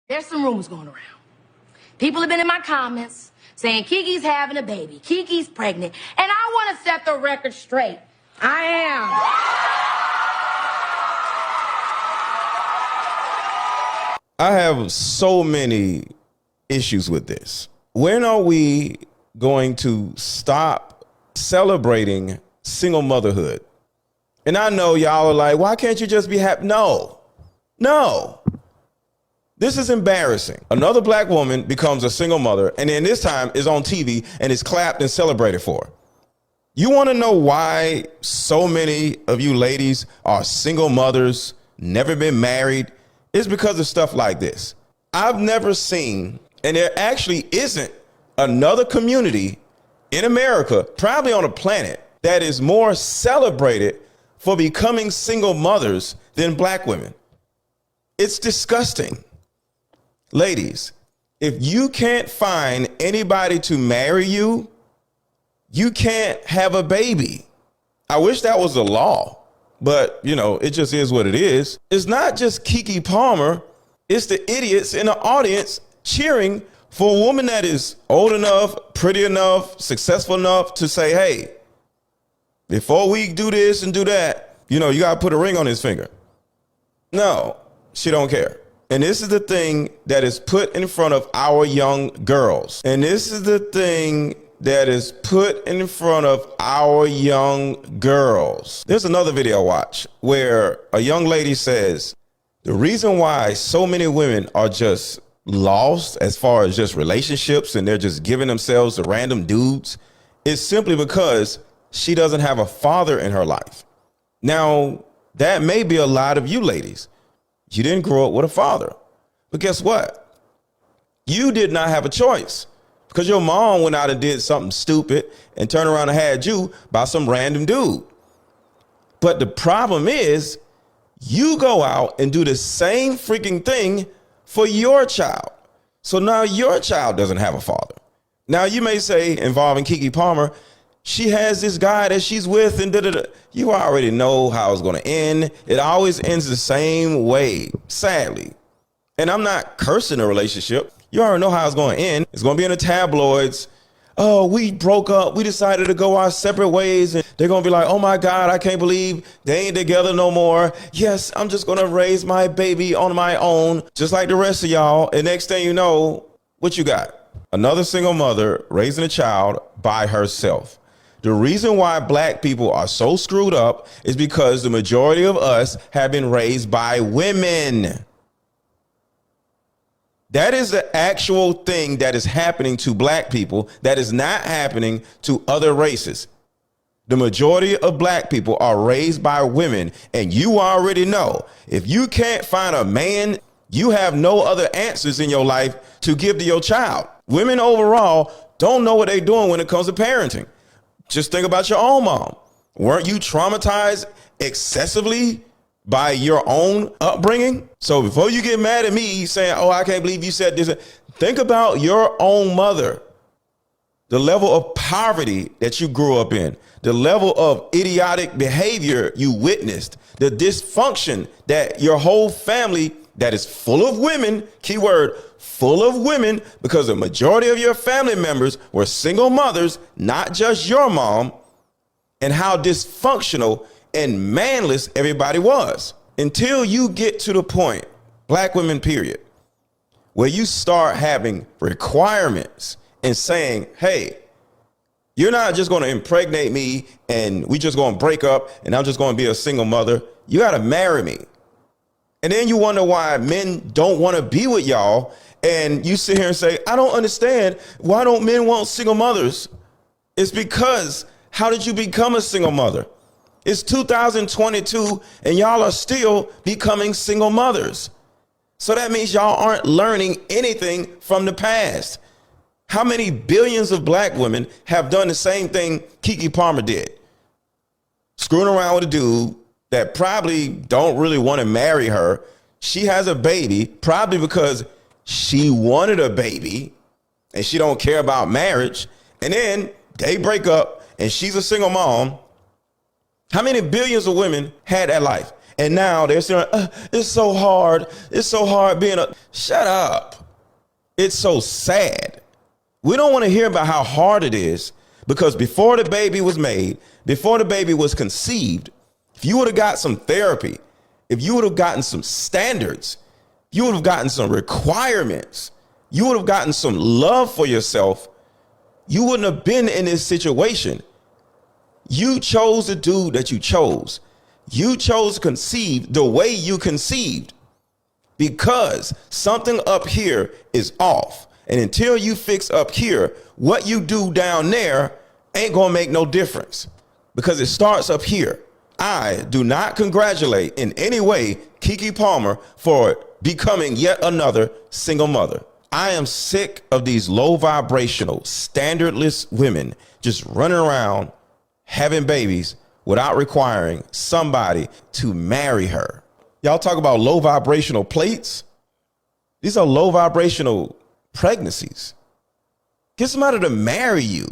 There's some rumors going around. People have been in my comments saying Keke's having a baby, Keke's pregnant, and I want to set the record straight. I am. I have so many issues with this. When are we going to stop celebrating single motherhood? And I know y'all are like, why can't you just be happy? No. This is embarrassing. Another black woman becomes a single mother and then this time is on TV and is clapped and celebrated for. You want to know why so many of you ladies are single mothers, never been married? It's because of stuff like this. I've never seen, and there actually isn't another community in America, probably on the planet, that is more celebrated for becoming single mothers than black women. It's disgusting. Ladies, if you can't find anybody to marry you, you can't have a baby. I wish that was the law, but it just is what it is. It's not just Keke Palmer. It's the idiots in the audience cheering for a woman that is old enough, pretty enough, successful enough to say, hey, before we do this and do that, you got to put a ring on his finger. No, she don't care. And this is the thing that is put in front of our young girls. And this is the thing that is put in front of our young girls. There's another video watch where a young lady says, the reason why so many women are just lost as far as just relationships and they're just giving themselves to random dudes is simply because she doesn't have a father in her life. Now, that may be a lot of you ladies. You didn't grow up with a father. But guess what? You did not have a choice because your mom went out and did something stupid and turned around and had you by some random dude. But the problem is you go out and do the same freaking thing for your child. So now your child doesn't have a father. Now you may say, involving Keke Palmer, she has this guy that she's with and da-da-da. You already know how it's going to end. It always ends the same way, sadly. And I'm not cursing the relationship. You already know how it's going to end. It's going to be in the tabloids. Oh, we broke up. We decided to go our separate ways. And they're going to be like, oh, my God, I can't believe they ain't together no more. Yes, I'm just going to raise my baby on my own, just like the rest of y'all. And next thing you know, what you got? Another single mother raising a child by herself. The reason why black people are so screwed up is because the majority of us have been raised by women. That is the actual thing that is happening to black people that is not happening to other races. The majority of black people are raised by women, and you already know if you can't find a man, you have no other answers in your life to give to your child. Women overall don't know what they're doing when it comes to parenting. Just think about your own mom. Weren't you traumatized excessively by your own upbringing? So before you get mad at me saying, oh, I can't believe you said this, think about your own mother, the level of poverty that you grew up in, the level of idiotic behavior you witnessed, the dysfunction that your whole family that is full of women, keyword, full of women, because the majority of your family members were single mothers, not just your mom, and how dysfunctional and manless everybody was. Until you get to the point, black women, period, where you start having requirements and saying, hey, you're not just going to impregnate me and we just going to break up and I'm just going to be a single mother. You got to marry me. And then you wonder why men don't want to be with y'all. And you sit here and say, I don't understand. Why don't men want single mothers? It's because how did you become a single mother? It's 2022 and y'all are still becoming single mothers. So that means y'all aren't learning anything from the past. How many billions of black women have done the same thing Keke Palmer did? Screwing around with a dude that probably don't really want to marry her. She has a baby, probably because she wanted a baby and she don't care about marriage. And then they break up and she's a single mom. How many billions of women had that life? And now they're saying, it's so hard. It's so hard being a, shut up. It's so sad. We don't want to hear about how hard it is, because before the baby was made, before the baby was conceived, if you would have got some therapy, if you would have gotten some standards, you would have gotten some requirements, you would have gotten some love for yourself, you wouldn't have been in this situation. You chose the dude that you chose. You chose to conceive the way you conceived because something up here is off. And until you fix up here, what you do down there ain't gonna make no difference because it starts up here. I do not congratulate in any way Keke Palmer for becoming yet another single mother. I am sick of these low vibrational, standardless women just running around having babies without requiring somebody to marry her. Y'all talk about low vibrational plates. These are low vibrational pregnancies. Get somebody to marry you.